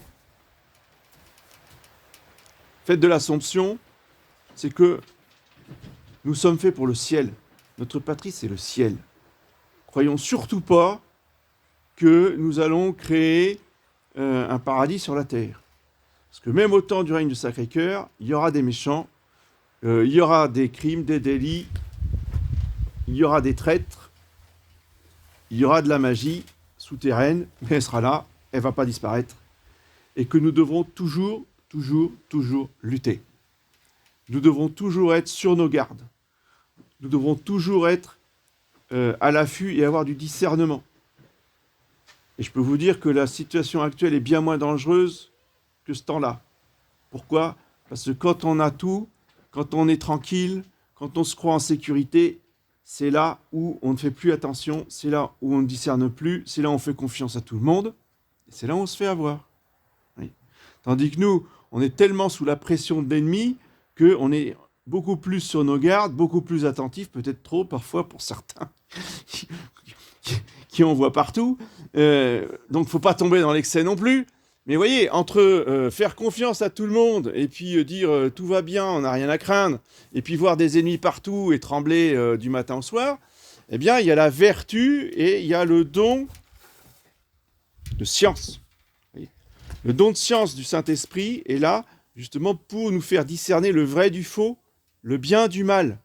[SPEAKER 1] fête de l'Assomption, c'est que nous sommes faits pour le ciel. Notre patrie, c'est le ciel. Croyons surtout pas que nous allons créer un paradis sur la terre. Parce que même au temps du règne du Sacré-Cœur, il y aura des méchants, il y aura des crimes, des délits, il y aura des traîtres, il y aura de la magie souterraine, mais elle sera là, elle ne va pas disparaître. Et que nous devrons toujours lutter. Nous devrons toujours être sur nos gardes. Nous devrons toujours être à l'affût et avoir du discernement. Et je peux vous dire que la situation actuelle est bien moins dangereuse que ce temps-là. Pourquoi? Parce que quand on a tout, quand on est tranquille, quand on se croit en sécurité, c'est là où on ne fait plus attention, c'est là où on ne discerne plus, c'est là où on fait confiance à tout le monde, et c'est là où on se fait avoir. Oui. Tandis que nous, on est tellement sous la pression de l'ennemi qu'on est beaucoup plus sur nos gardes, beaucoup plus attentifs, peut-être trop parfois pour certains, qui en voient partout. Donc il ne faut pas tomber dans l'excès non plus, Mais vous voyez, entre faire confiance à tout le monde et puis dire tout va bien, on n'a rien à craindre, et puis voir des ennemis partout et trembler du matin au soir, eh bien, il y a la vertu et il y a le don de science. Le don de science du Saint-Esprit est là, justement, pour nous faire discerner le vrai du faux, le bien du mal.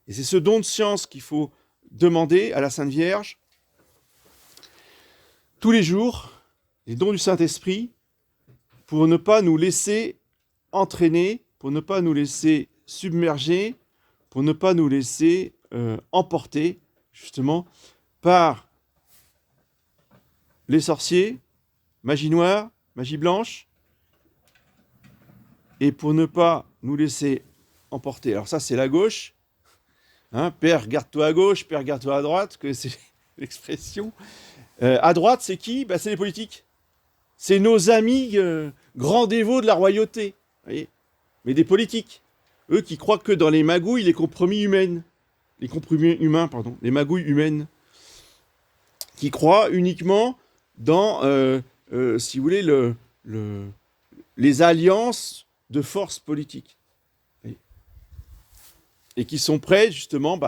[SPEAKER 1] Et c'est ce don de science qu'il faut demander à la Sainte Vierge tous les jours, les dons du Saint-Esprit, pour ne pas nous laisser entraîner, pour ne pas nous laisser submerger, pour ne pas nous laisser emporter, justement, par les sorciers, magie noire, magie blanche, et pour ne pas nous laisser emporter. Alors ça, c'est la gauche. Hein, Père, garde-toi à gauche, Père, garde-toi à droite, que c'est l'expression. À droite, c'est qui ? C'est les politiques. C'est nos amis grands dévots de la royauté. Voyez, mais des politiques. Eux qui croient que dans les magouilles, les compromis humains, les magouilles humaines, qui croient uniquement dans, si vous voulez, les alliances de forces politiques. Voyez, et qui sont prêts, justement,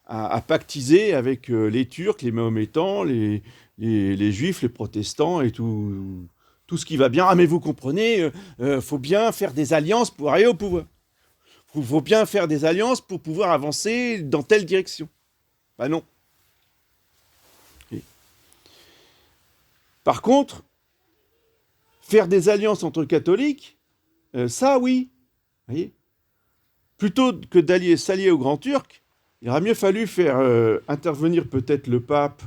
[SPEAKER 1] à pactiser avec les Turcs, les Mahométans, les Juifs, les protestants et tout ce qui va bien. Ah, mais vous comprenez, faut bien faire des alliances pour arriver au pouvoir. Faut bien faire des alliances pour pouvoir avancer dans telle direction. Ben non. Et par contre, faire des alliances entre catholiques, ça oui. Vous voyez, plutôt que d'aller s'allier aux Grands Turcs, il aurait mieux fallu faire intervenir peut-être le pape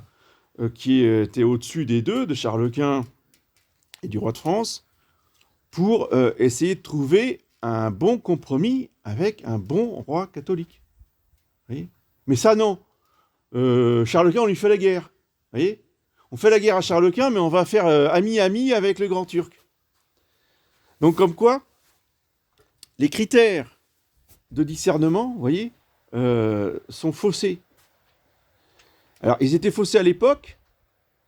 [SPEAKER 1] qui était au-dessus des deux, de Charles Quint et du roi de France, pour essayer de trouver un bon compromis avec un bon roi catholique. Vous voyez, mais ça, non. Charles Quint, on lui fait la guerre. Vous voyez, on fait la guerre à Charles Quint, mais on va faire ami-ami avec le Grand Turc. Donc, comme quoi, les critères de discernement, vous voyez, sont faussés. Alors, ils étaient faussés à l'époque,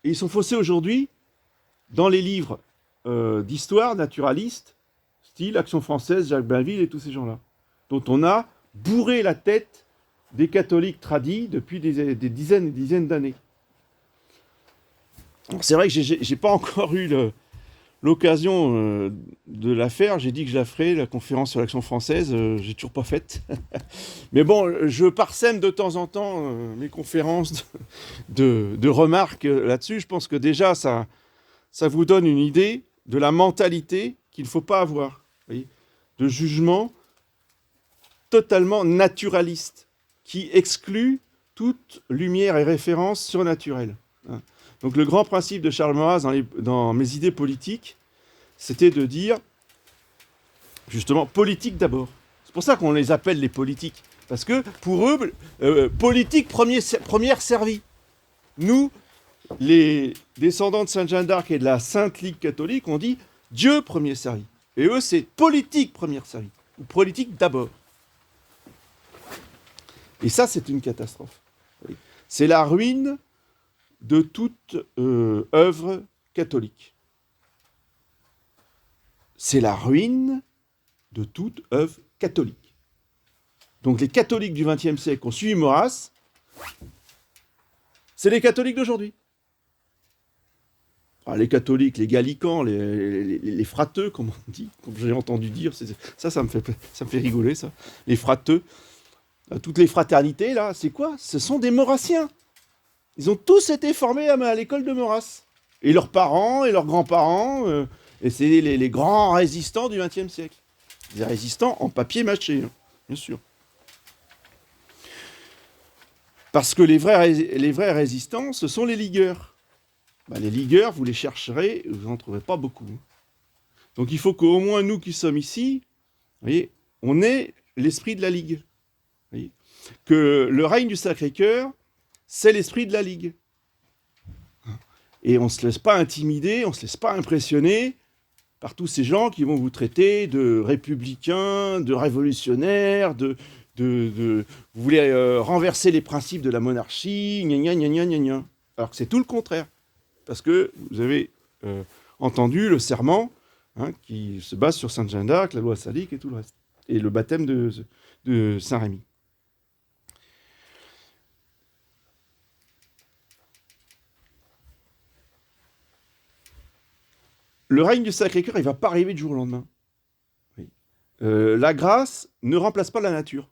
[SPEAKER 1] et ils sont faussés aujourd'hui dans les livres d'histoire naturaliste, style Action française, Jacques Bainville et tous ces gens-là, dont on a bourré la tête des catholiques tradis depuis des dizaines et dizaines d'années. Alors, c'est vrai que j'ai pas encore eu l'occasion de la faire. J'ai dit que je la ferais, la conférence sur l'Action française. J'ai toujours pas faite. Mais bon, je parsème de temps en temps mes conférences de remarques là-dessus. Je pense que déjà, ça vous donne une idée de la mentalité qu'il ne faut pas avoir. Vous voyez, de jugement totalement naturaliste, qui exclut toute lumière et référence surnaturelle. Donc le grand principe de Charles Maurras dans Mes idées politiques, c'était de dire, justement, politique d'abord. C'est pour ça qu'on les appelle les politiques. Parce que pour eux, politique première servie. Nous, les descendants de Sainte Jeanne d'Arc et de la Sainte Ligue catholique, on dit Dieu premier servi. Et eux, c'est politique première servie. Ou politique d'abord. Et ça, c'est une catastrophe. C'est la ruine de toute œuvre catholique. C'est la ruine de toute œuvre catholique. Donc les catholiques du XXe siècle qui ont suivi Maurras, c'est les catholiques d'aujourd'hui. Alors, les catholiques, les gallicans, les frateux, comme on dit, comme j'ai entendu dire, ça me fait rigoler, ça. Les frateux, toutes les fraternités, là, c'est quoi ? Ce sont des maurassiens. Ils ont tous été formés à l'école de Maurras. Et leurs parents, et leurs grands-parents, et c'est les grands résistants du XXe siècle. Des résistants en papier mâché, hein, bien sûr. Parce que les vrais résistants, ce sont les ligueurs. Les ligueurs, vous les chercherez, vous n'en trouverez pas beaucoup. Donc il faut qu'au moins nous qui sommes ici, vous voyez, on ait l'esprit de la Ligue. Vous voyez, que le règne du Sacré-Cœur, c'est l'esprit de la Ligue. Et on ne se laisse pas intimider, on ne se laisse pas impressionner par tous ces gens qui vont vous traiter de républicains, de révolutionnaires, vous voulez renverser les principes de la monarchie, gna gna gna gna gna gna. Alors que c'est tout le contraire. Parce que vous avez entendu le serment, hein, qui se base sur Sainte Jeanne d'Arc, la loi salique et tout le reste, et le baptême de Saint Rémy. Le règne du Sacré-Cœur, il ne va pas arriver du jour au lendemain. Oui. La grâce ne remplace pas la nature.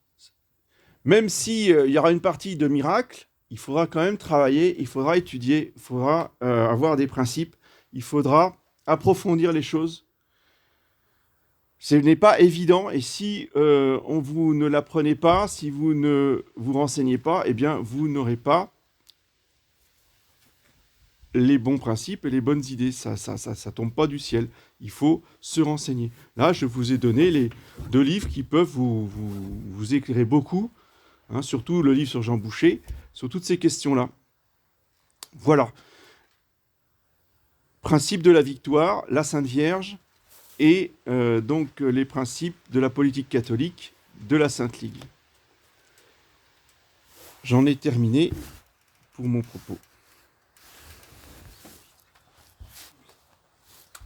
[SPEAKER 1] Même s'il y aura une partie de miracle, il faudra quand même travailler, il faudra étudier, il faudra avoir des principes, il faudra approfondir les choses. Ce n'est pas évident, et si vous ne l'apprenez pas, si vous ne vous renseignez pas, eh bien, vous n'aurez pas les bons principes et les bonnes idées. Ça tombe pas du ciel. Il faut se renseigner. Là, je vous ai donné les 2 livres qui peuvent vous éclairer beaucoup, hein, surtout le livre sur Jean Boucher, sur toutes ces questions-là. Voilà. Principe de la victoire, la Sainte Vierge, et donc les principes de la politique catholique de la Sainte Ligue. J'en ai terminé pour mon propos.